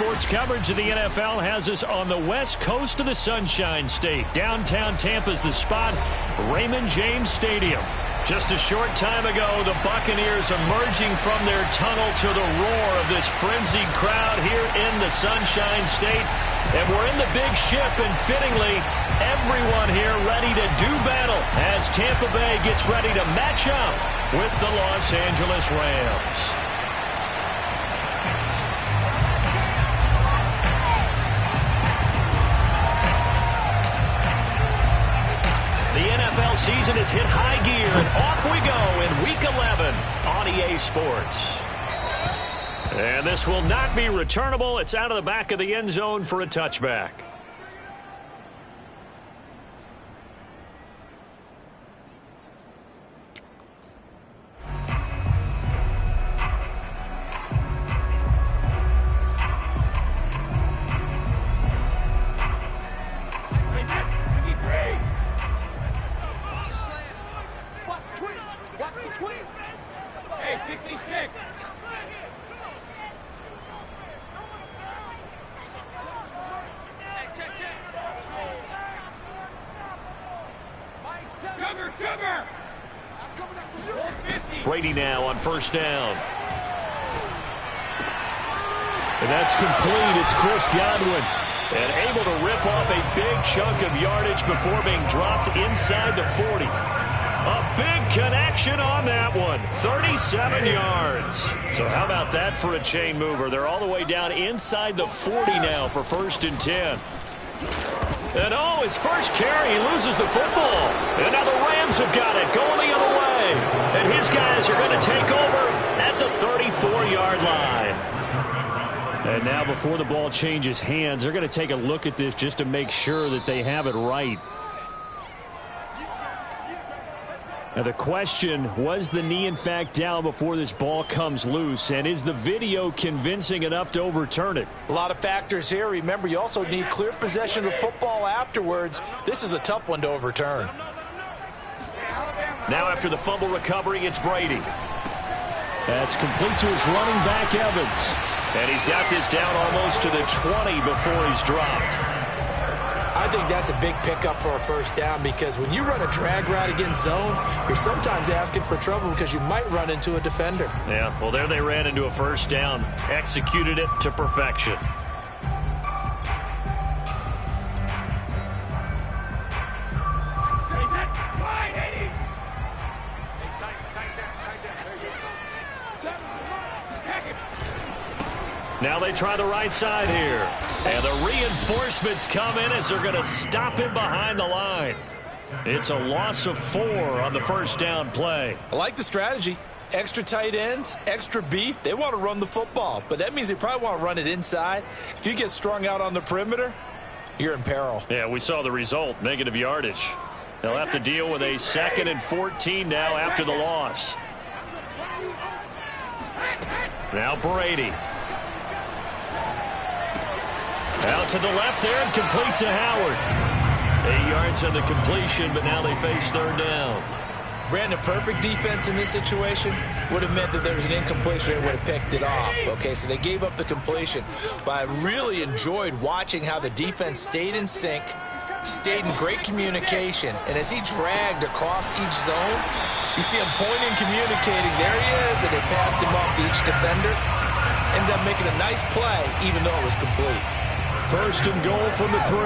Sports coverage of the NFL has us on the west coast of the Sunshine State. Downtown Tampa's the spot, Raymond James Stadium. Just a short time ago, the Buccaneers emerging from their tunnel to the roar of this frenzied crowd here in the Sunshine State. And we're in the big ship, and fittingly, everyone here ready to do battle as Tampa Bay gets ready to match up with the Los Angeles Rams. Season has hit high gear, and off we go in Week 11 on EA Sports. And this will not be returnable. It's out of the back of the end zone for a touchback. Brady now on first down. And that's complete. It's Chris Godwin. And able to rip off a big chunk of yardage before being dropped inside the 40. A big connection on that one. 37 yards. So how about that for a chain mover? They're all the way down inside the 40 now for 1st and 10. And his first carry, he loses the football. And now the Rams have got it, going the other way. And his guys are going to take over at the 34-yard line. And now before the ball changes hands, they're going to take a look at this just to make sure that they have it right. Now the question, was the knee in fact down before this ball comes loose? And is the video convincing enough to overturn it? A lot of factors here. Remember, you also need clear possession of the football afterwards. This is a tough one to overturn. Now after the fumble recovery, it's Brady. That's complete to his running back, Evans. And he's got this down almost to the 20 before he's dropped. I think that's a big pickup for a first down, because when you run a drag route against zone, you're sometimes asking for trouble because you might run into a defender. Yeah, well, there they ran into a first down. Executed it to perfection. Now they try the right side here. And the reinforcements come in as they're going to stop him behind the line. It's a loss of 4 on the first down play. I like the strategy. Extra tight ends, extra beef. They want to run the football, but that means they probably want to run it inside. If you get strung out on the perimeter, you're in peril. Yeah, we saw the result, negative yardage. They'll have to deal with a 2nd and 14 now after the loss. Now Brady. Out to the left there and complete to Howard. 8 yards on the completion, but now they face 3rd down. Brandon, perfect defense in this situation would have meant that there was an incompletion and would have picked it off. Okay, so they gave up the completion. But I really enjoyed watching how the defense stayed in sync, stayed in great communication. And as he dragged across each zone, you see him pointing, communicating. There he is, and they passed him off to each defender. Ended up making a nice play, even though it was complete. 1st and goal from the 3.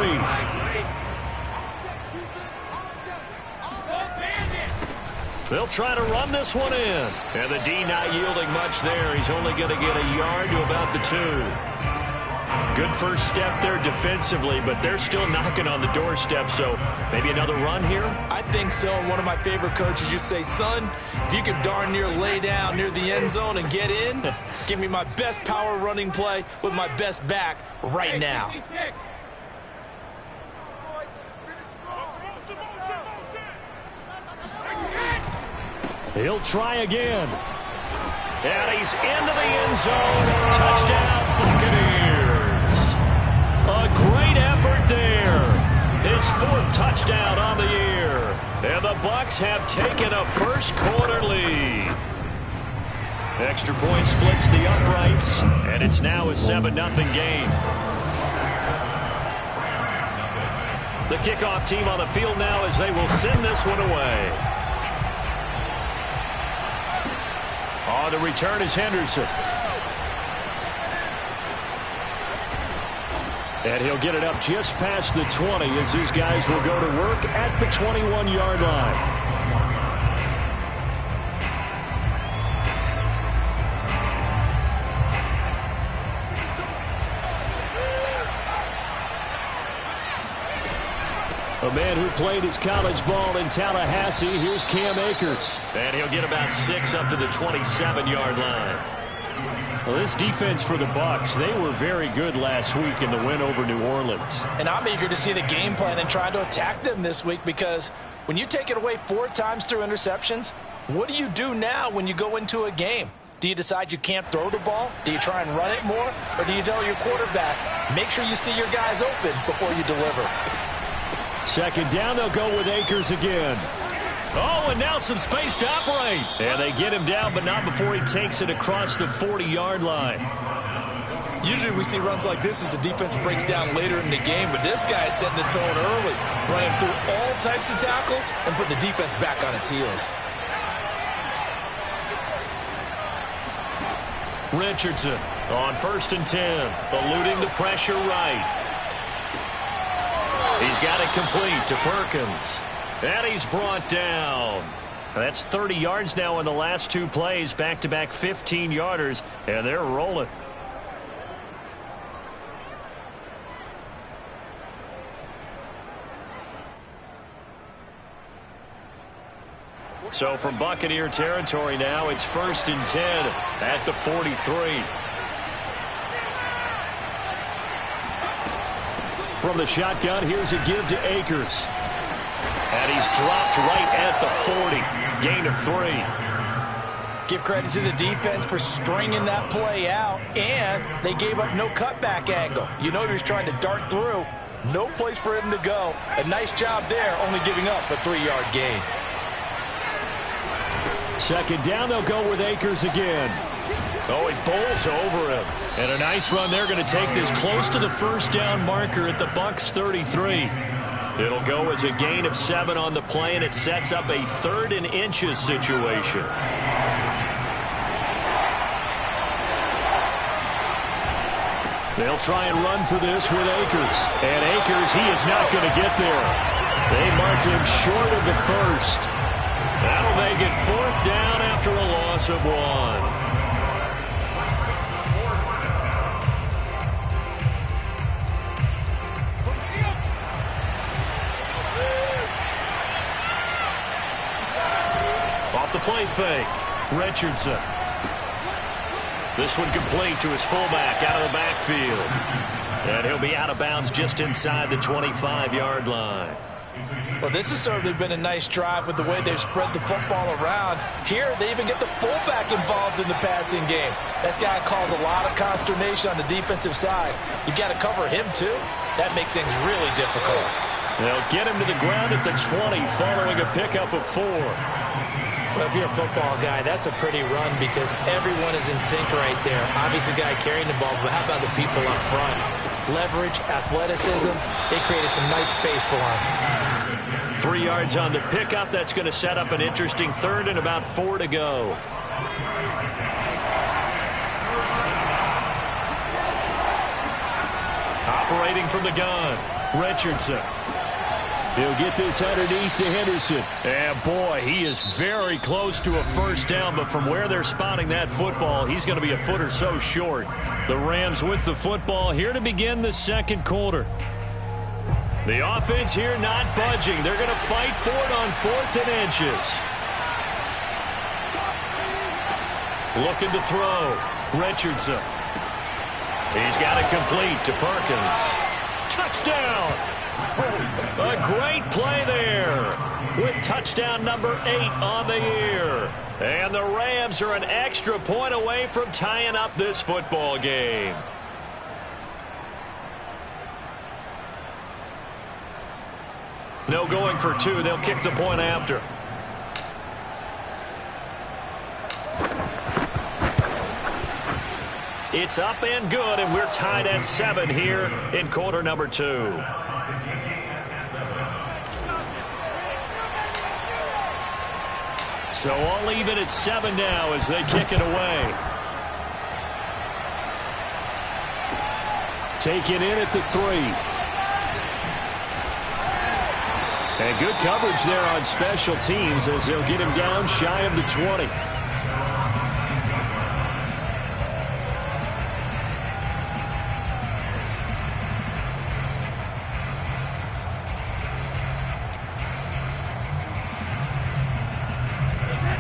They'll try to run this one in. And the D not yielding much there. He's only going to get a yard to about the 2. Good first step there defensively, but they're still knocking on the doorstep, so maybe another run here? I think so. And one of my favorite coaches, you say, son, if you can darn near lay down near the end zone and get in, give me my best power running play with my best back right now. He'll try again. And he's into the end zone. Touchdown, Buccaneers. A great effort there. His 4th touchdown on the year. And the Bucs have taken a first quarter lead. Extra point splits the uprights, and it's now a 7-0 game. The kickoff team on the field now as they will send this one away. On the return is Henderson. And he'll get it up just past the 20 as these guys will go to work at the 21-yard line. A man who played his college ball in Tallahassee, here's Cam Akers. And he'll get about 6 up to the 27-yard line. Well, this defense for the Bucs, they were very good last week in the win over New Orleans. And I'm eager to see the game plan and try to attack them this week, because when you take it away 4 times through interceptions, what do you do now when you go into a game? Do you decide you can't throw the ball? Do you try and run it more? Or do you tell your quarterback, make sure you see your guys open before you deliver? Second down, they'll go with Akers again. Oh, and now some space to operate. And they get him down, but not before he takes it across the 40-yard line. Usually we see runs like this as the defense breaks down later in the game, but this guy is setting the tone early, running through all types of tackles and putting the defense back on its heels. Richardson on 1st and 10, eluding the pressure right. He's got it complete to Perkins. And he's brought down. That's 30 yards now in the last 2 plays, back-to-back 15-yarders, and they're rolling. So from Buccaneer territory now, it's 1st and 10 at the 43. From the shotgun, here's a give to Akers. And he's dropped right at the 40. Gain of 3. Give credit to the defense for stringing that play out, and they gave up no cutback angle. You know he was trying to dart through. No place for him to go. A nice job there, only giving up a 3-yard gain. Second down, they'll go with Akers again. Oh, he bowls over him. And a nice run. They're going to take this close to the first down marker at the Bucs 33. It'll go as a gain of 7 on the play, and it sets up a 3rd and inches situation. They'll try and run for this with Akers. And Akers, he is not going to get there. They mark him short of the first. That'll make it 4th down after a loss of 1. Off the play fake, Richardson. This one complete to his fullback out of the backfield. And he'll be out of bounds just inside the 25-yard line. Well, this has certainly been a nice drive with the way they've spread the football around. Here, they even get the fullback involved in the passing game. That's got to cause a lot of consternation on the defensive side. You've got to cover him, too. That makes things really difficult. They'll get him to the ground at the 20 following a pickup of 4. Well, if you're a football guy, that's a pretty run because everyone is in sync right there. Obviously, the guy carrying the ball, but how about the people up front? Leverage, athleticism, they created some nice space for him. 3 yards on the pickup. That's going to set up an interesting 3rd and about 4 to go. Operating from the gun, Richardson. He'll get this underneath to Henderson. And, boy, he is very close to a first down, but from where they're spotting that football, he's going to be a foot or so short. The Rams with the football here to begin the second quarter. The offense here not budging. They're going to fight for it on 4th and inches. Looking to throw. Richardson. He's got it complete to Perkins. Touchdown! A great play there with touchdown number 8 on the year. And the Rams are an extra point away from tying up this football game. No going for 2. They'll kick the point after. It's up and good, and we're tied at 7 here in quarter number 2. So all even at 7 now as they kick it away. Taken in at the 3. And good coverage there on special teams as they'll get him down shy of the 20.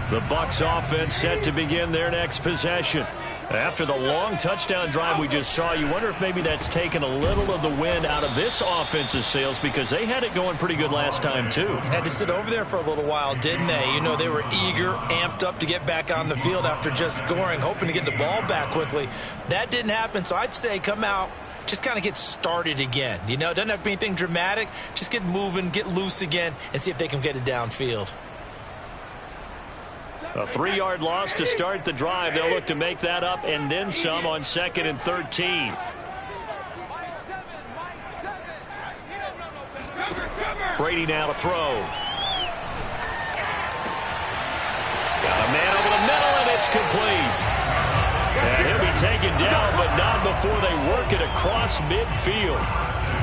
The Bucs offense set to begin their next possession. After the long touchdown drive we just saw, you wonder if maybe that's taken a little of the wind out of this offense's sails because they had it going pretty good last time, too. Had to sit over there for a little while, didn't they? You know, they were eager, amped up to get back on the field after just scoring, hoping to get the ball back quickly. That didn't happen, so I'd say come out, just kind of get started again. You know, it doesn't have to be anything dramatic. Just get moving, get loose again, and see if they can get it downfield. A 3-yard loss to start the drive. They'll look to make that up and then some on 2nd and 13. Brady now to throw. Got a man over the middle, and it's complete. And he'll be taken down, but not before they work it across midfield.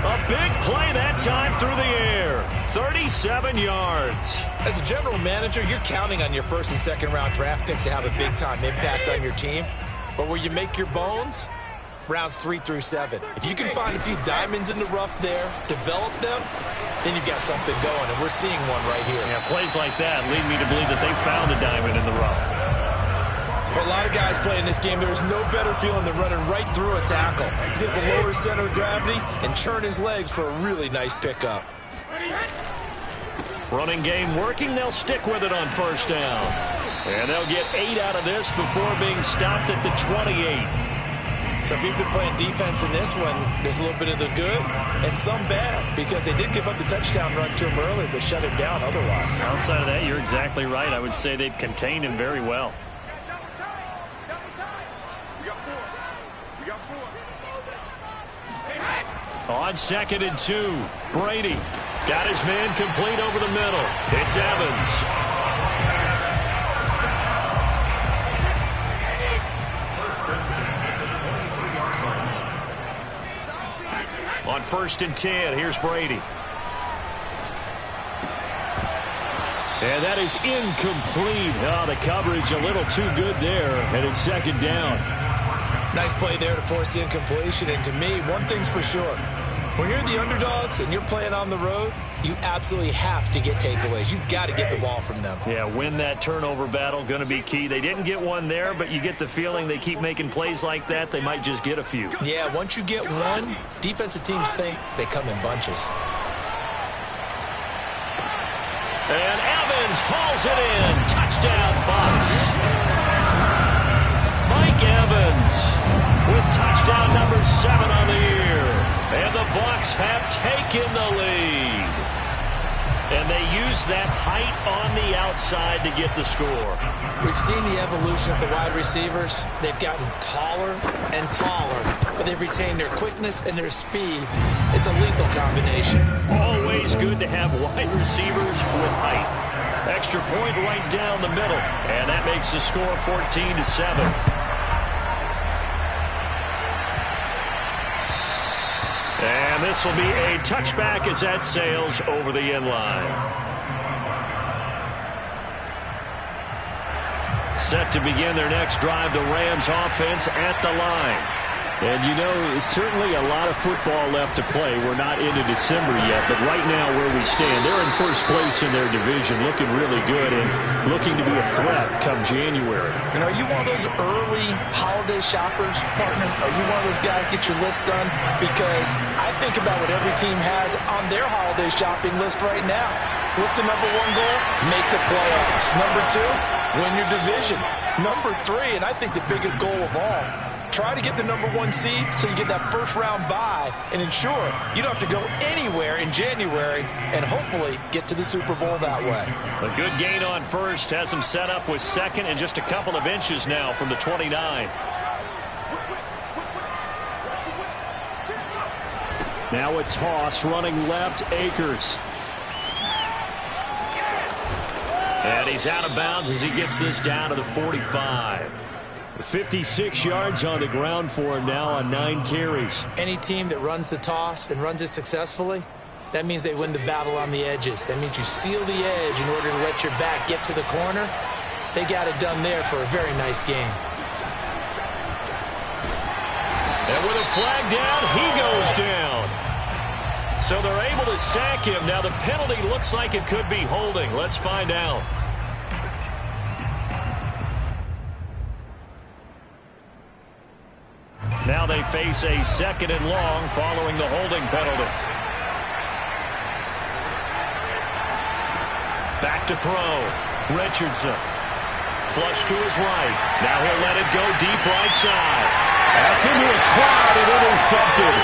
A big play that time through the air. 37 yards. As a general manager, you're counting on your first and second round draft picks to have a big-time impact on your team. But where you make your bones, rounds 3 through 7. If you can find a few diamonds in the rough there, develop them, then you've got something going, and we're seeing one right here. Yeah, plays like that lead me to believe that they found a diamond in the rough. For a lot of guys playing this game, there's no better feeling than running right through a tackle. He's able to lower his center of gravity and churn his legs for a really nice pickup. Running game working. They'll stick with it on first down. And they'll get 8 out of this before being stopped at the 28. So if you've been playing defense in this one, there's a little bit of the good and some bad because they did give up the touchdown run to him earlier but shut him down otherwise. Outside of that, you're exactly right. I would say they've contained him very well. On 2nd and 2, Brady got his man complete over the middle. It's Evans. On 1st and 10, here's Brady. And that is incomplete. Oh, the coverage a little too good there, and it's 2nd down. Nice play there to force the incompletion. And to me, one thing's for sure. When you're the underdogs and you're playing on the road, you absolutely have to get takeaways. You've got to get the ball from them. Yeah, win that turnover battle, going to be key. They didn't get one there, but you get the feeling they keep making plays like that, they might just get a few. Yeah, once you get one, defensive teams think they come in bunches. And Evans hauls it in. Touchdown, Bucs. Mike Evans with touchdown number 7 on the year. And the Bucs have taken the lead. And they use that height on the outside to get the score. We've seen the evolution of the wide receivers. They've gotten taller and taller, but they've retained their quickness and their speed. It's a lethal combination. Always good to have wide receivers with height. Extra point right down the middle. And that makes the score 14-7. And this will be a touchback as that sails over the end line. Set to begin their next drive, the Rams offense at the line. And, you know, certainly a lot of football left to play. We're not into December yet, but right now where we stand, they're in first place in their division, looking really good and looking to be a threat come January. And are you one of those early holiday shoppers, partner? Are you one of those guys get your list done? Because I think about what every team has on their holiday shopping list right now. What's the number 1 goal? Make the playoffs. Number 2, win your division. Number 3, and I think the biggest goal of all, try to get the number 1 seed so you get that first-round bye and ensure you don't have to go anywhere in January and hopefully get to the Super Bowl that way. A good gain on first has them set up with 2nd and just a couple of inches now from the 29. Now a toss running left, Akers. And he's out of bounds as he gets this down to the 45. 56 yards on the ground for him now on 9 carries. Any team that runs the toss and runs it successfully, that means they win the battle on the edges. That means you seal the edge in order to let your back get to the corner. They got it done there for a very nice game. And with a flag down, he goes down. So they're able to sack him. Now the penalty looks like it could be holding. Let's find out. Now they face a 2nd and long following the holding penalty. Back to throw. Richardson. Flush to his right. Now he'll let it go deep right side. That's into a crowd and intercepted.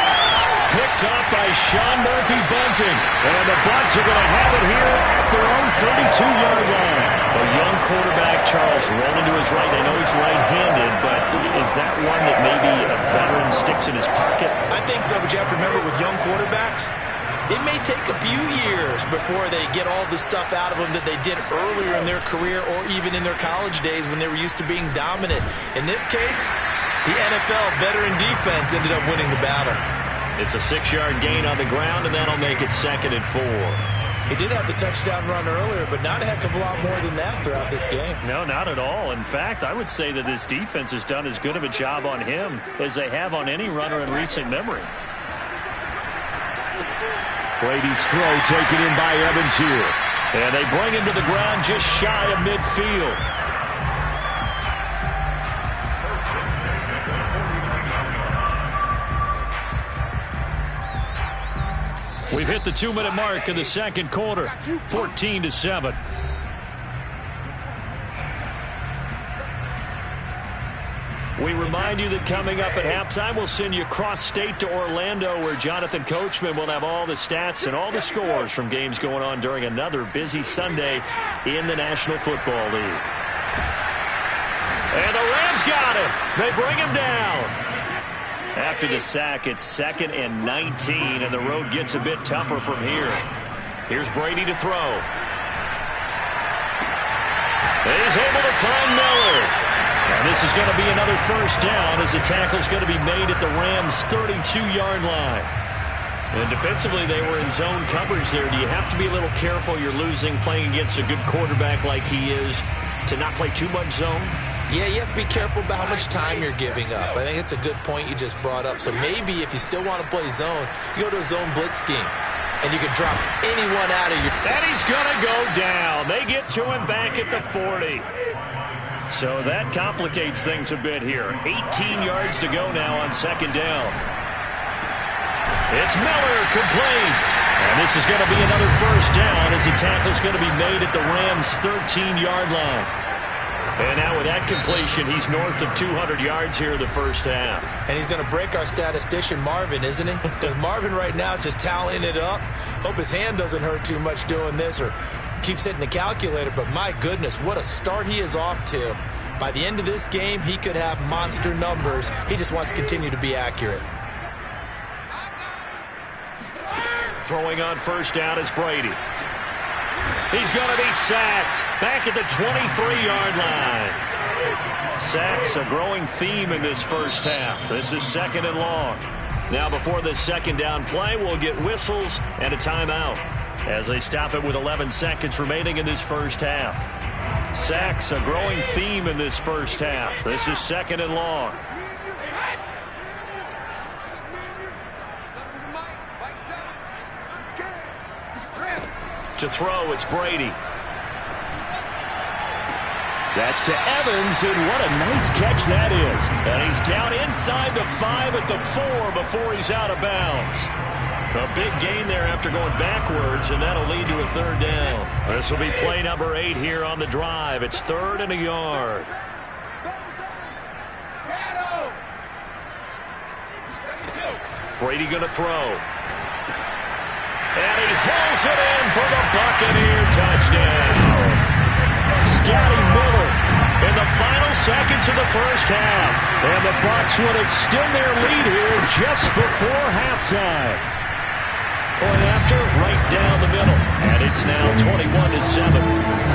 Picked up by Sean Murphy-Bunting. And the Bucs are going to have it here at their own 32-yard line. A young quarterback, Charles, rolling to his right. I know he's right-handed, but is that one that maybe a veteran sticks in his pocket? I think so, but you have to remember with young quarterbacks, it may take a few years before they get all the stuff out of them that they did earlier in their career or even in their college days when they were used to being dominant. In this case, the NFL veteran defense ended up winning the battle. It's a 6-yard gain on the ground, and that'll make it 2nd and 4. He did have the touchdown run earlier, but not a heck of a lot more than that throughout this game. No, not at all. In fact, I would say that this defense has done as good of a job on him as they have on any runner in recent memory. Brady's throw taken in by Evans here. And they bring him to the ground just shy of midfield. We've hit the 2-minute mark in the 2nd quarter. 14-7. We remind you that coming up at halftime, we'll send you cross-state to Orlando, where Jonathan Coachman will have all the stats and all the scores from games going on during another busy Sunday in the National Football League. And the Rams got him. They bring him down. After the sack, it's 2nd and 19, and the road gets a bit tougher from here. Here's Brady to throw. He's able to find Miller. And this is going to be another first down as the tackle's going to be made at the Rams' 32-yard line. And defensively, they were in zone coverage there. Do you have to be a little careful? You're losing playing against a good quarterback like he is to not play too much zone? Yeah, you have to be careful about how much time you're giving up. I think it's a good point you just brought up. So maybe if you still want to play zone, you go to a zone blitz scheme, and you can drop anyone out of your... And he's going to go down. They get to him back at the 40. So that complicates things a bit here. 18 yards to go now on 2nd down. It's Miller, complete. And this is going to be another first down as the tackle's going to be made at the Rams' 13-yard line. And now with that completion, he's north of 200 yards here in the first half. And he's going to break our statistician, Marvin, isn't he? Because Marvin right now is just tallying it up. Hope his hand doesn't hurt too much doing this or keeps hitting the calculator. But my goodness, what a start he is off to. By the end of this game, he could have monster numbers. He just wants to continue to be accurate. Throwing on first down is Brady. He's going to be sacked back at the 23-yard line. Sacks a growing theme in this first half. This is 2nd and long. Now before this 2nd down play, we'll get whistles and a timeout as they stop it with 11 seconds remaining in this first half. Sacks a growing theme in this first half. This is 2nd and long. To throw, it's Brady. That's to Evans, and what a nice catch that is. And he's down inside the 5 at the 4 before he's out of bounds. A big gain there after going backwards, and that'll lead to a 3rd down. This will be play number 8 here on the drive. It's 3rd and a yard. Brady going to throw. And he hauls it in for the Buccaneer touchdown. Scotty Miller in the final seconds of the first half. And the Bucs would extend their lead here just before halftime. monster right down the middle. And it's now 21-7.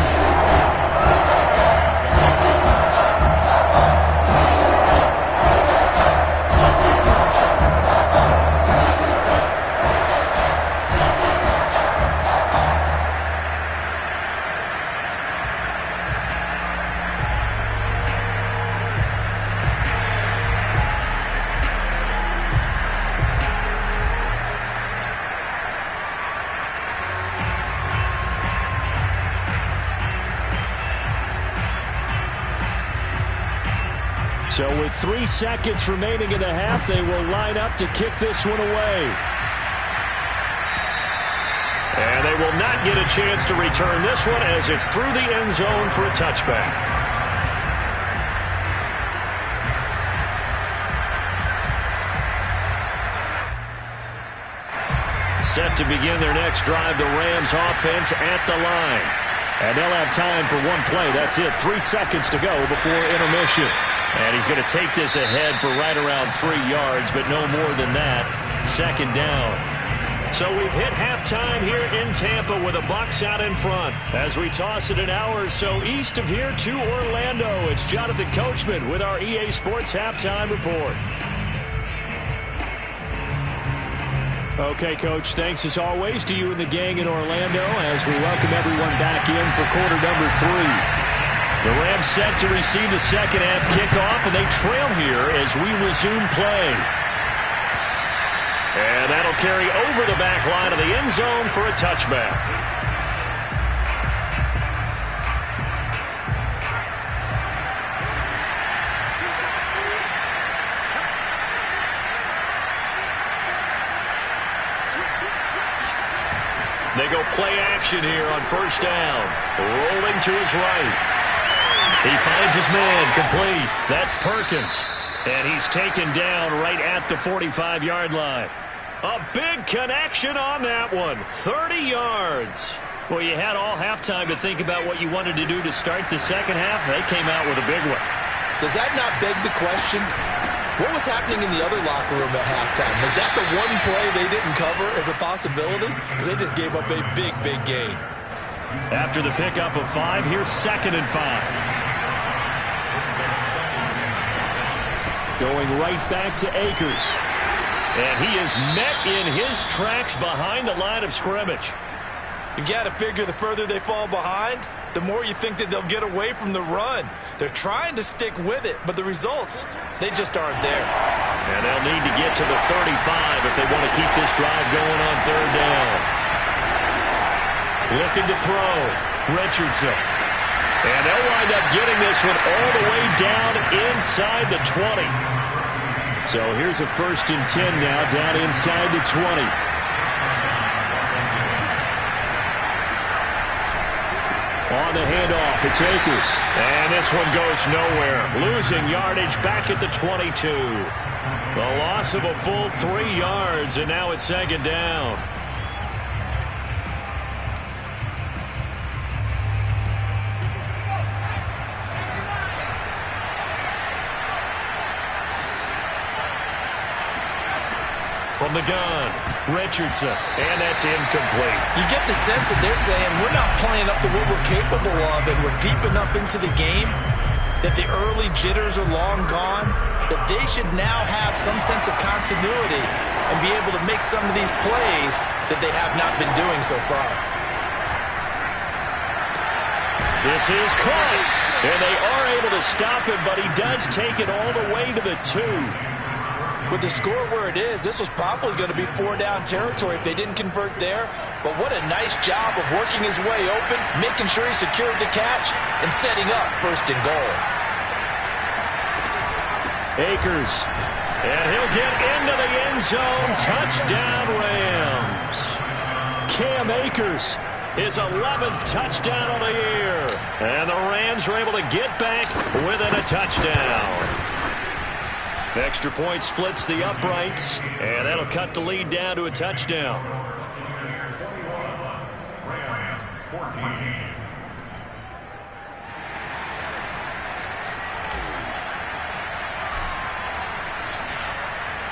So with 3 seconds remaining in the half, they will line up to kick this one away. And they will not get a chance to return this one as it's through the end zone for a touchback. Set to begin their next drive, the Rams offense at the line. And they'll have time for one play. That's it. 3 seconds to go before intermission. And he's going to take this ahead for right around 3 yards, but no more than that. Second down. So we've hit halftime here in Tampa with the Bucs out in front. As we toss it an hour or so east of here to Orlando, it's Jonathan Coachman with our EA Sports Halftime Report. Okay, Coach, thanks as always to you and the gang in Orlando as we welcome everyone back in for quarter number 3. The Rams set to receive the second half kickoff, and they trail here as we resume play. And that'll carry over the back line of the end zone for a touchback. They go play action here on first down. Rolling to his right. He finds his man, complete. That's Perkins. And he's taken down right at the 45-yard line. A big connection on that one. 30 yards. Well, you had all halftime to think about what you wanted to do to start the second half. They came out with a big one. Does that not beg the question? What was happening in the other locker room at halftime? Was that the one play they didn't cover as a possibility? Because they just gave up a big, big gain. After the pickup of 5, here's 2nd and 5. Going right back to Akers. And he is met in his tracks behind the line of scrimmage. You've got to figure the further they fall behind, the more you think that they'll get away from the run. They're trying to stick with it, but the results, they just aren't there. And they'll need to get to the 35 if they want to keep this drive going on third down. Looking to throw. Richardson. And they'll wind up getting this one all the way down inside the 20. So here's a 1st and 10 now down inside the 20. On the handoff, it's Akers. And this one goes nowhere. Losing yardage back at the 22. The loss of a full 3 yards, and now it's 2nd down. From the gun, Richardson, and that's incomplete. You get the sense that they're saying we're not playing up to what we're capable of, and we're deep enough into the game that the early jitters are long gone, that they should now have some sense of continuity and be able to make some of these plays that they have not been doing so far. This is caught, and they are able to stop him, but he does take it all the way to the 2. With the score where it is, this was probably going to be 4-down territory if they didn't convert there. But what a nice job of working his way open, making sure he secured the catch, and setting up 1st and goal. Akers, and he'll get into the end zone. Touchdown, Rams. Cam Akers, his 11th touchdown of the year. And the Rams are able to get back within a touchdown. Extra point splits the uprights, and that'll cut the lead down to a touchdown.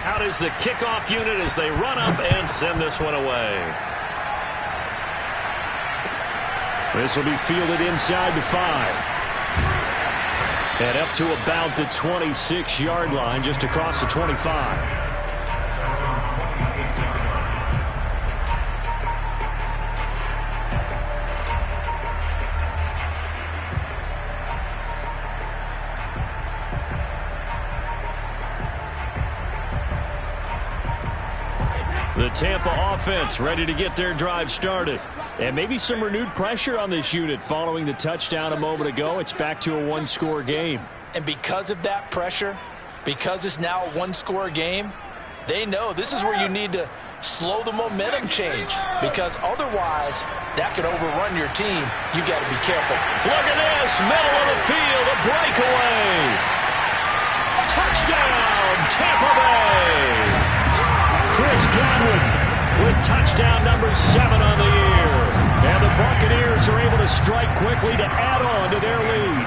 Out is the kickoff unit as they run up and send this one away. This will be fielded inside the 5. And up to about the 26-yard line, just across the 25. The Tampa offense ready to get their drive started. And maybe some renewed pressure on this unit following the touchdown a moment ago. It's back to a one-score game. And because of that pressure, because it's now a one-score game, they know this is where you need to slow the momentum change, because otherwise that could overrun your team. You got to be careful. Look at this, middle of the field, a breakaway. Touchdown, Tampa Bay. Chris Godwin with touchdown number 7 on the year. And the Buccaneers are able to strike quickly to add on to their lead.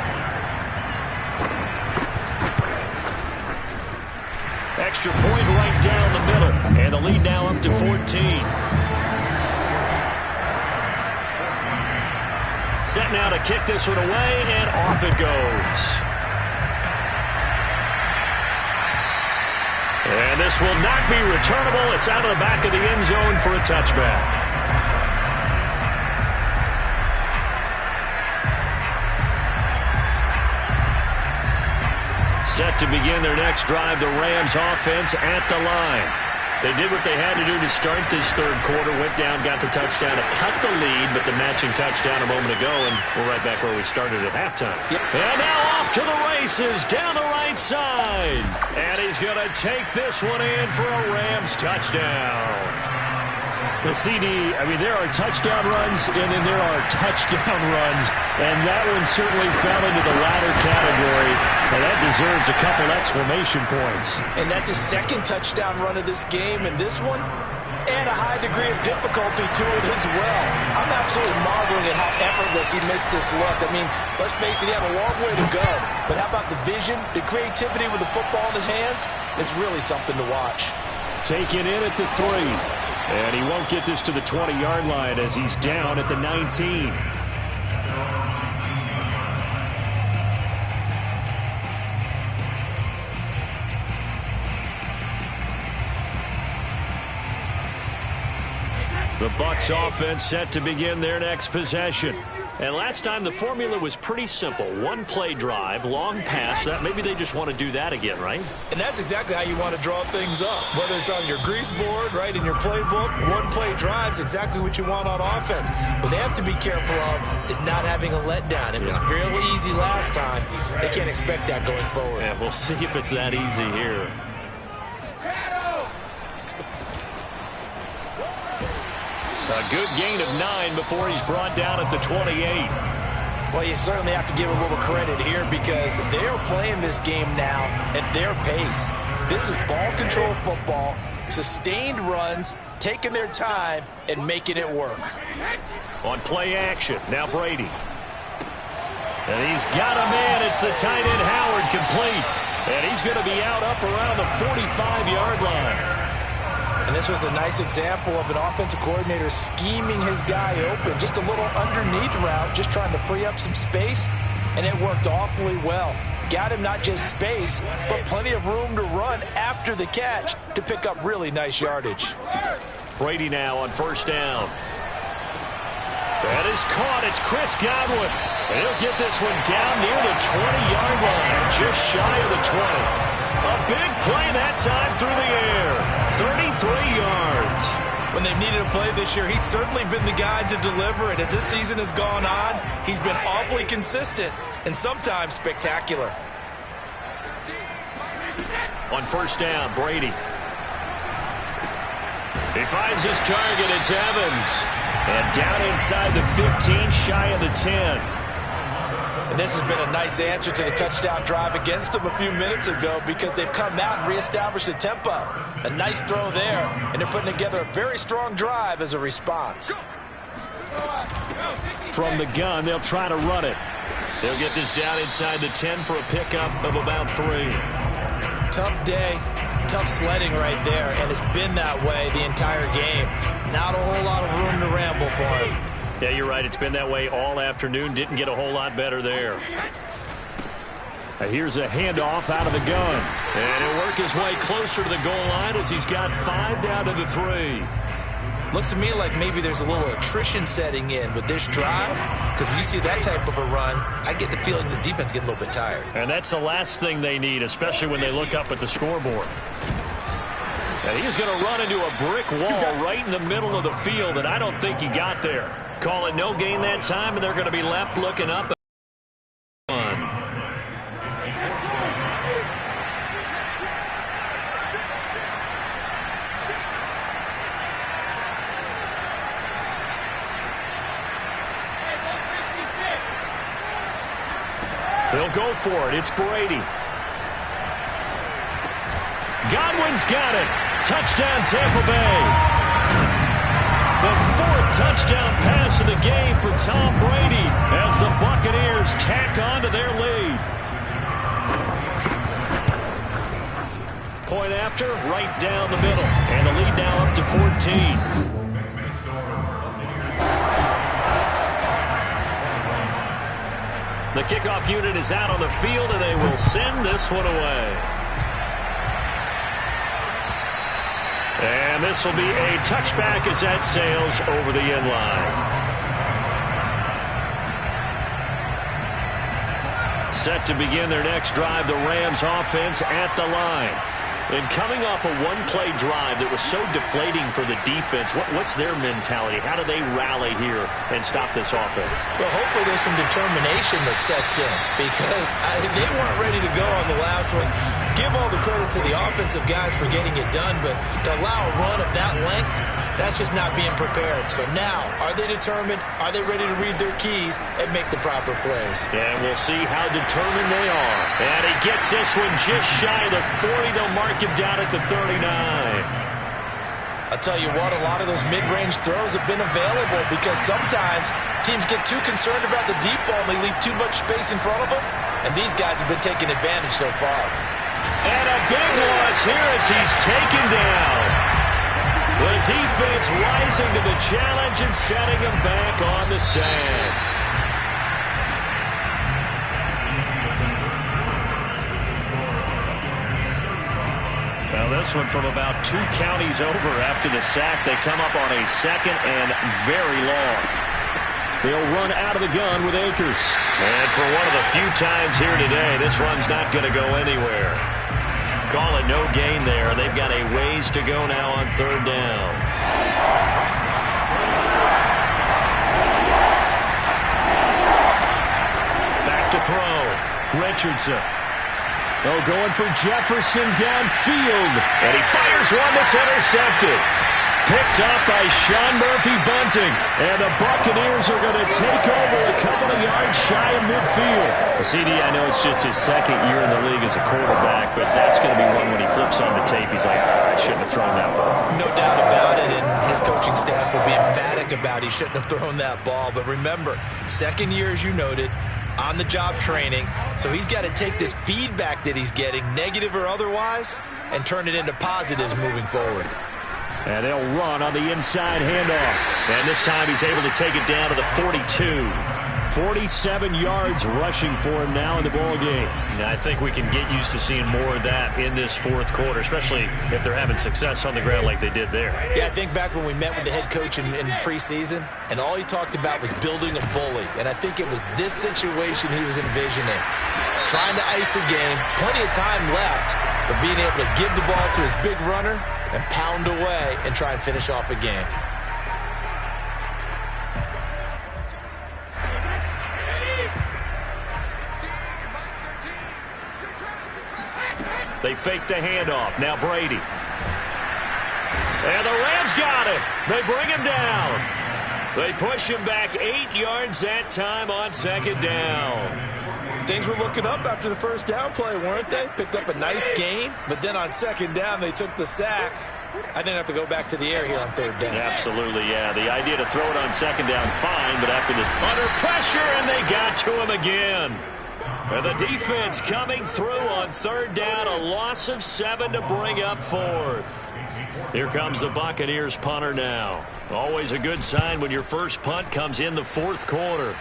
Extra point right down the middle. And the lead now up to 14. Set now to kick this one away, and off it goes. And this will not be returnable. It's out of the back of the end zone for a touchback. Set to begin their next drive, the Rams offense at the line. They did what they had to do to start this third quarter. Went down, got the touchdown to cut the lead, but the matching touchdown a moment ago, and we're right back where we started at halftime. Yep. And now off to the races down the right side. And he's going to take this one in for a Rams touchdown. The CD, I mean, there are touchdown runs, and then there are touchdown runs, and that one certainly fell into the latter category, and that deserves a couple exclamation points. And that's his second touchdown run of this game, and this one, and a high degree of difficulty to it as well. I'm absolutely marveling at how effortless he makes this look. I mean, let's face it, he had a long way to go, but how about the vision, the creativity with the football in his hands? It's really something to watch. Taken in at the 3. And he won't get this to the 20-yard line as he's down at the 19. The Bucs offense set to begin their next possession. And last time the formula was pretty simple. One play drive, long pass. That maybe they just want to do that again, right? And that's exactly how you want to draw things up. Whether it's on your grease board, right, in your playbook, one play drive's exactly what you want on offense. What they have to be careful of is not having a letdown. It was fairly easy last time. They can't expect that going forward. Yeah, we'll see if it's that easy here. A good gain of 9 before he's brought down at the 28. Well, you certainly have to give a little credit here because they are playing this game now at their pace. This is ball control football, sustained runs, taking their time, and making it work. On play action, now Brady. And he's got a man. It's the tight end Howard, complete. And he's going to be out up around the 45-yard line. And this was a nice example of an offensive coordinator scheming his guy open. Just a little underneath route, just trying to free up some space, and it worked awfully well. Got him not just space, but plenty of room to run after the catch to pick up really nice yardage. Brady now on first down. That is caught. It's Chris Godwin. And he'll get this one down near the 20-yard line, just shy of the 20. A big play that time through the air. 33 yards. When they've needed a play this year, he's certainly been the guy to deliver it. As this season has gone on, he's been awfully consistent and sometimes spectacular. On first down, Brady. He finds his target. It's Evans. And down inside the 15, shy of the 10. And this has been a nice answer to the touchdown drive against them a few minutes ago because they've come out and reestablished the tempo. A nice throw there, and they're putting together a very strong drive as a response. From the gun, they'll try to run it. They'll get this down inside the 10 for a pickup of about 3. Tough day, tough sledding right there, and it's been that way the entire game. Not a whole lot of room to ramble for him. Yeah, you're right. It's been that way all afternoon. Didn't get a whole lot better there. Here's a handoff out of the gun. And he'll work his way closer to the goal line as he's got 5 down to the 3. Looks to me like maybe there's a little attrition setting in with this drive, because when you see that type of a run, I get the feeling the defense getting a little bit tired. And that's the last thing they need, especially when they look up at the scoreboard. And he's going to run into a brick wall right in the middle of the field, and I don't think he got there. Call it no gain that time, and they're going to be left looking up. They'll go for it. It's Brady. Godwin's got it. Touchdown, Tampa Bay. The 4th touchdown pass of the game for Tom Brady as the Buccaneers tack on to their lead. Point after, right down the middle. And the lead now up to 14. The kickoff unit is out on the field, and they will send this one away. And this will be a touchback as that sails over the end line. Set to begin their next drive, the Rams offense at the line. And coming off a one-play drive that was so deflating for the defense, what's their mentality? How do they rally here and stop this offense? Well, hopefully there's some determination that sets in, because they weren't ready to go on the last one. Give all the credit to the offensive guys for getting it done, but to allow a run of that length, that's just not being prepared. So now, are they determined? Are they ready to read their keys and make the proper plays? And we'll see how determined they are. And he gets this one just shy of the 40. They'll mark him down at the 39. I'll tell you what, a lot of those mid-range throws have been available because sometimes teams get too concerned about the deep ball and they leave too much space in front of them. And these guys have been taking advantage so far. And a big loss here as he's taken down. The defense rising to the challenge and setting him back on the sack. Well, this one from about 2 counties over after the sack. They come up on a 2nd and very long. They'll run out of the gun with Akers. And for one of the few times here today, this run's not going to go anywhere. Call it no gain there. They've got a ways to go now on 3rd down. Back to throw. Richardson. Oh, going for Jefferson downfield. And he fires one that's intercepted. Picked up by Sean Murphy-Bunting. And the Buccaneers are going to take over a couple of yards shy of midfield. CD, I know it's just his 2nd year in the league as a quarterback, but that's going to be one when he flips on the tape. He's like, I shouldn't have thrown that ball. No doubt about it, and his coaching staff will be emphatic about he shouldn't have thrown that ball. But remember, 2nd year, as you noted, on-the-job training, so he's got to take this feedback that he's getting, negative or otherwise, and turn it into positives moving forward. And they'll run on the inside handoff. And this time he's able to take it down to the 42. 47 yards rushing for him now in the ball game. Now, I think we can get used to seeing more of that in this 4th quarter, especially if they're having success on the ground like they did there. Yeah, I think back when we met with the head coach in preseason, and all he talked about was building a bully. And I think it was this situation he was envisioning. Trying to ice a game, plenty of time left, but being able to give the ball to his big runner and pound away and try and finish off a game. They fake the handoff. Now Brady. And the Rams got him. They bring him down. They push him back 8 yards that time on 2nd down. Things were looking up after the 1st down play, weren't they? Picked up a nice gain, but then on 2nd down, they took the sack. I think they have to go back to the air here on 3rd down. Absolutely, yeah. The idea to throw it on 2nd down, fine, but after this under pressure, and they got to him again. And the defense coming through on 3rd down, a loss of 7 to bring up 4th. Here comes the Buccaneers punter now. Always a good sign when your first punt comes in the fourth quarter.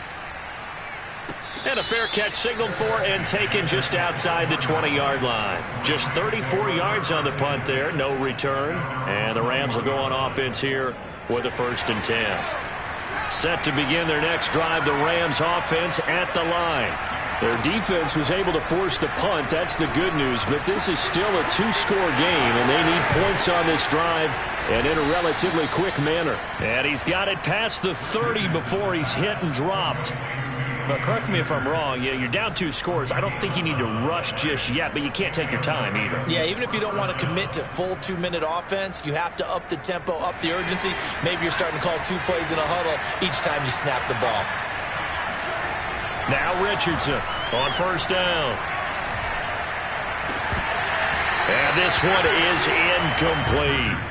And a fair catch signaled for and taken just outside the 20-yard line. Just 34 yards on the punt there, no return. And the Rams will go on offense here with a 1st and 10. Set to begin their next drive, the Rams offense at the line. Their defense was able to force the punt. That's the good news. But this is still a 2-score game, and they need points on this drive and in a relatively quick manner. And he's got it past the 30 before he's hit and dropped. But correct me if I'm wrong, you're down 2 scores. I don't think you need to rush just yet, but you can't take your time either. Yeah, even if you don't want to commit to full 2-minute offense, you have to up the tempo, up the urgency. Maybe you're starting to call 2 plays in a huddle each time you snap the ball. Now Richardson on 1st down. And this one is incomplete.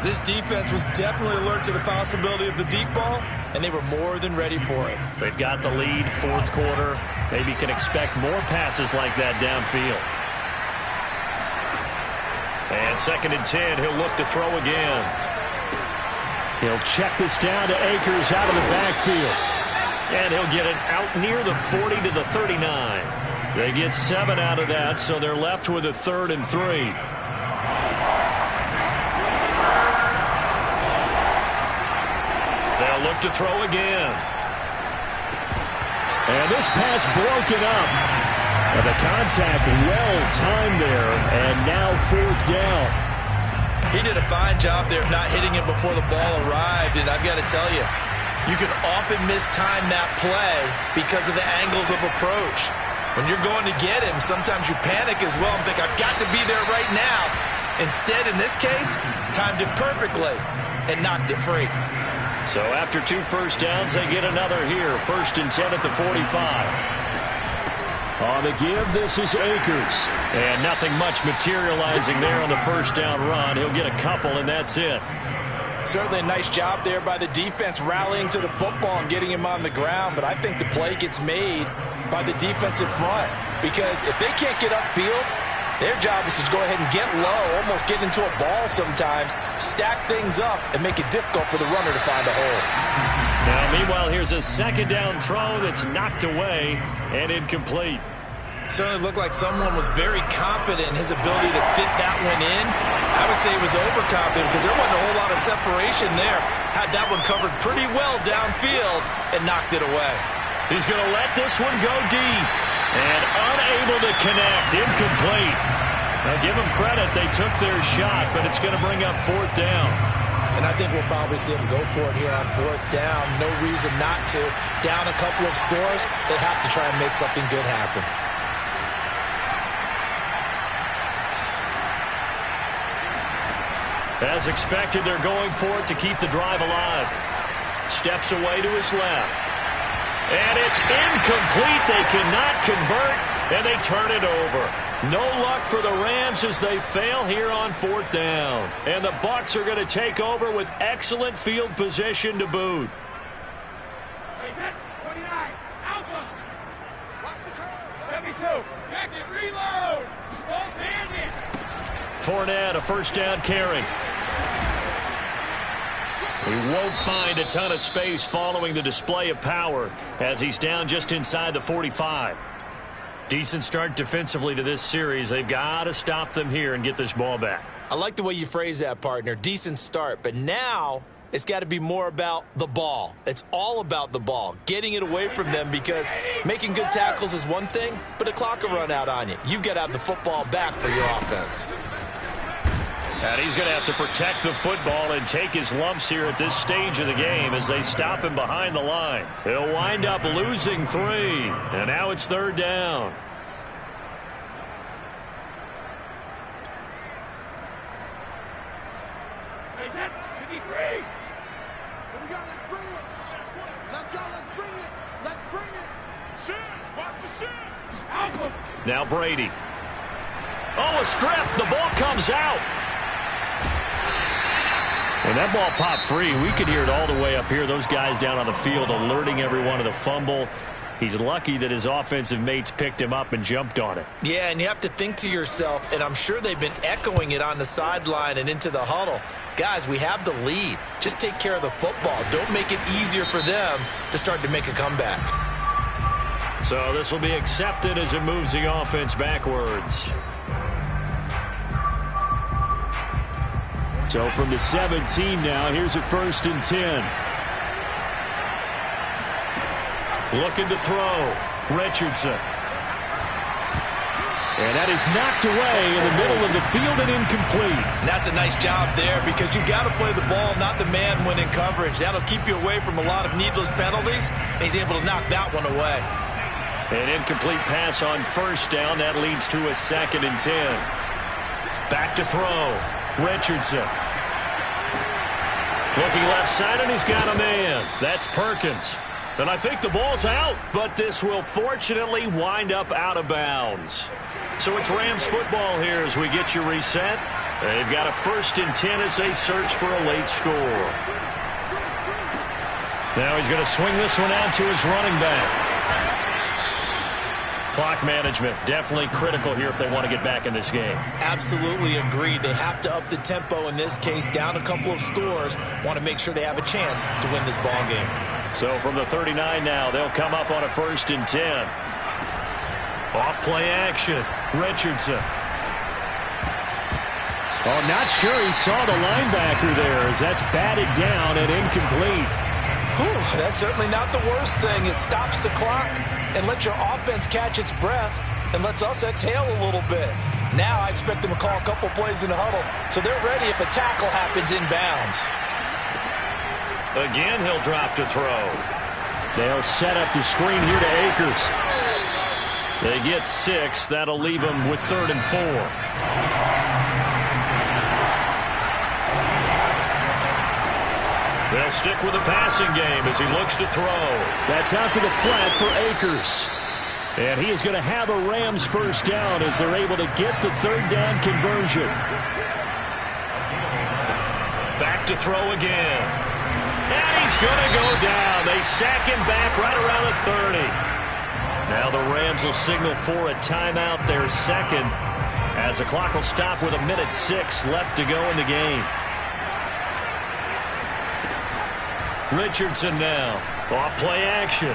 This defense was definitely alert to the possibility of the deep ball, and they were more than ready for it. They've got the lead, 4th quarter. Maybe can expect more passes like that downfield. And 2nd and 10, he'll look to throw again. He'll check this down to Akers out of the backfield. And he'll get it out near the 40 to the 39. They get 7 out of that, so they're left with a 3rd and 3. They'll look to throw again. And this pass broken up. And the contact well-timed there, and now 4th down. He did a fine job there of not hitting him before the ball arrived, and I've got to tell you, you can often mistime that play because of the angles of approach. When you're going to get him, sometimes you panic as well and think, I've got to be there right now. Instead, in this case, timed it perfectly and knocked it free. So after 2 first downs, they get another here. 1st and 10 at the 45. On the give, this is Akers. And nothing much materializing there on the 1st down run. He'll get a couple, and that's it. Certainly a nice job there by the defense rallying to the football and getting him on the ground. But I think the play gets made by the defensive front. Because if they can't get upfield, their job is to go ahead and get low, almost get into a ball sometimes, stack things up, and make it difficult for the runner to find a hole. Now, meanwhile, here's a 2nd down throw that's knocked away and incomplete. Certainly looked like someone was very confident in his ability to fit that one in. I would say he was overconfident because there wasn't a whole lot of separation there. Had that one covered pretty well downfield and knocked it away. He's going to let this one go deep. And unable to connect, incomplete. Now give them credit, they took their shot, but it's going to bring up 4th down. And I think we'll probably see them go for it here on 4th down. No reason not to. Down a couple of scores, they have to try and make something good happen. As expected, they're going for it to keep the drive alive. Steps away to his left. And it's incomplete. They cannot convert, and they turn it over. No luck for the Rams as they fail here on 4th down. And the Bucs are going to take over with excellent field position to boot. 29, Alpha. Watch the curve. 72, check it, reload. Don't hand it. Fournette, a 1st down carry. He won't find a ton of space following the display of power as he's down just inside the 45. Decent start defensively to this series. They've got to stop them here and get this ball back. I like the way you phrase that, partner. Decent start, but now it's got to be more about the ball. It's all about the ball, getting it away from them, because making good tackles is one thing, but the clock will run out on you. You've got to have the football back for your offense. And he's going to have to protect the football and take his lumps here at this stage of the game as they stop him behind the line. He'll wind up losing 3, and now it's 3rd down. Now Brady. Oh, a strip. The ball comes out. When that ball popped free, we could hear it all the way up here. Those guys down on the field alerting everyone of the fumble. He's lucky that his offensive mates picked him up and jumped on it. Yeah, and you have to think to yourself, and I'm sure they've been echoing it on the sideline and into the huddle. Guys, we have the lead. Just take care of the football. Don't make it easier for them to start to make a comeback. So this will be accepted as it moves the offense backwards. So from the 17 now, here's a 1st and 10. Looking to throw. Richardson. And that is knocked away in the middle of the field and incomplete. And that's a nice job there because you got to play the ball, not the man when in coverage. That'll keep you away from a lot of needless penalties. And he's able to knock that one away. An incomplete pass on 1st down. That leads to a 2nd and 10. Back to throw. Richardson. Looking left side, and he's got a man. That's Perkins. And I think the ball's out, but this will fortunately wind up out of bounds. So it's Rams football here as we get you reset. They've got a 1st and 10 as they search for a late score. Now he's going to swing this one out to his running back. Clock management definitely critical here if they want to get back in this game. Absolutely agreed. They have to up the tempo in this case, down a couple of scores. Want to make sure they have a chance to win this ball game. So from the 39 now, they'll come up on a 1st and 10. Off play action. Richardson. Oh, not sure he saw the linebacker there as that's batted down and incomplete. Whew, that's certainly not the worst thing. It stops the clock and lets your offense catch its breath and lets us exhale a little bit. Now I expect them to call a couple plays in the huddle so they're ready if a tackle happens inbounds. Again, he'll drop to throw. They'll set up the screen here to Akers. They get 6. That'll leave them with 3rd and 4. They'll stick with the passing game as he looks to throw. That's out to the flat for Akers. And he is going to have a Rams 1st down as they're able to get the 3rd down conversion. Back to throw again. And he's going to go down. They sack him back right around the 30. Now the Rams will signal for a timeout, their 2nd, as the clock will stop with 1:06 left to go in the game. Richardson now. Off play action.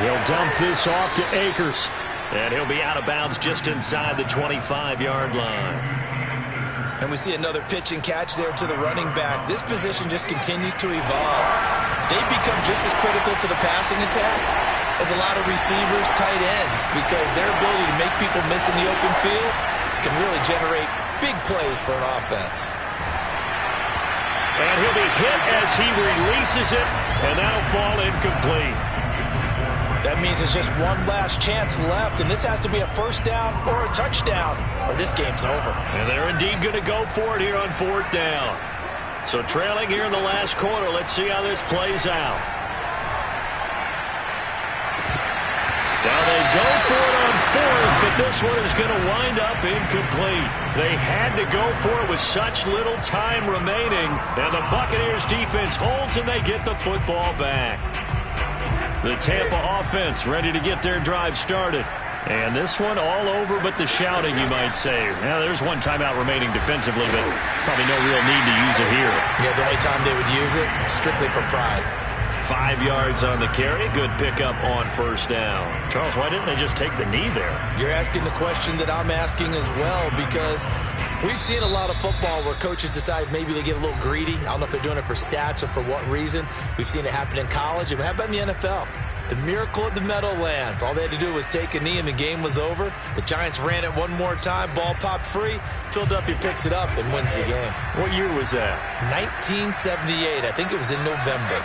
He'll dump this off to Akers. And he'll be out of bounds just inside the 25-yard line. And we see another pitch and catch there to the running back. This position just continues to evolve. They become just as critical to the passing attack as a lot of receivers, tight ends, because their ability to make people miss in the open field can really generate big plays for an offense. And he'll be hit as he releases it, and that'll fall incomplete. That means there's just one last chance left, and this has to be a 1st down or a touchdown, or this game's over. And they're indeed going to go for it here on 4th down. So trailing here in the last quarter, let's see how this plays out. Now they go for it on 4th, but this one is going to wind up incomplete. They had to go for it with such little time remaining, and the Buccaneers defense holds and they get the football back. The Tampa offense ready to get their drive started. And this one all over but the shouting, you might say. Now, there's one timeout remaining defensively, but probably no real need to use it here. Yeah, the only time they would use it, strictly for pride. 5 yards on the carry. Good pickup on 1st down. Charles, why didn't they just take the knee there? You're asking the question that I'm asking as well, because we've seen a lot of football where coaches decide maybe they get a little greedy. I don't know if they're doing it for stats or for what reason. We've seen it happen in college. And how about in the NFL? The miracle of the Meadowlands. All they had to do was take a knee and the game was over. The Giants ran it one more time. Ball popped free. Philadelphia picks it up and wins the game. What year was that? 1978. I think it was in November.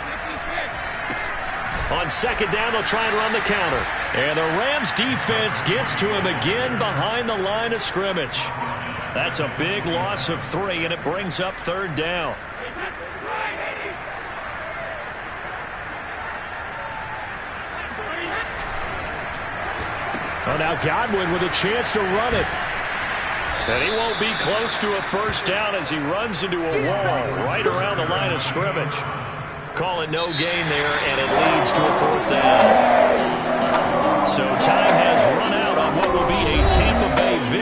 On 2nd down, they'll try and run the counter. And the Rams defense gets to him again behind the line of scrimmage. That's a big loss of 3, and it brings up 3rd down. Oh, now Godwin with a chance to run it. And he won't be close to a 1st down as he runs into a wall right around the line of scrimmage. Call it no gain there, and it leads to a 4th down. So time has run out on what will be a Tampa Bay victory.